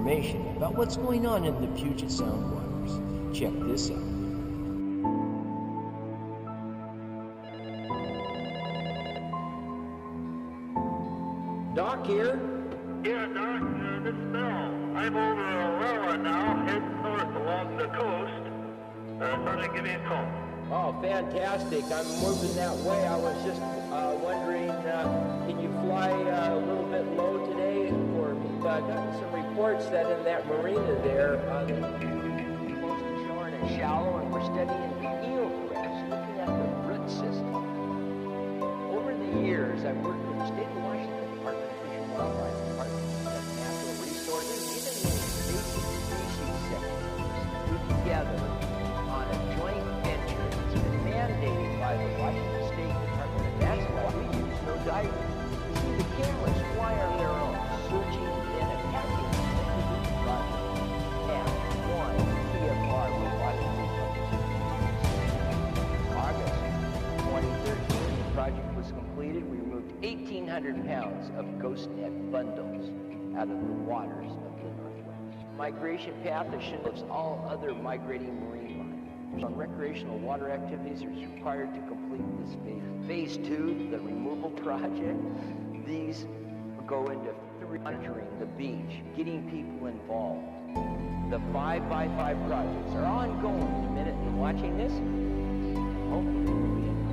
information about what's going on in the Puget Sound waters. Check this out. Doc here? Yeah, Doc, this is Bill. I'm over Aurora now, heading north along the coast. Thought I'd give you a call. Oh, fantastic. I'm moving that way. I was just wondering, can you fly a little bit low today for me? But I got some reports that in that marina there, they're close to shore and it's shallow, and we're studying the eel crabs, looking at the root system. Over the years, I've worked with the state of Washington Department of Fish and Wildlife, Department of Natural Resources, even the invasive species sectors, together on a joint venture that's been mandated by the Washington State Department, and that's why we use no divers. See, the cameras fly on their own, searching and attacking the project. And one PFR with Washington August 2013, the project was completed. We removed 1,800 pounds of ghost net bundles out of the waters of the Northwest. Migration path as all other migrating marine life. On recreational water activities is required to complete this phase. Phase 2, the removal project, these go into monitoring the beach, getting people involved. The 5x5 projects are ongoing. The minute you're watching this, hopefully we'll be in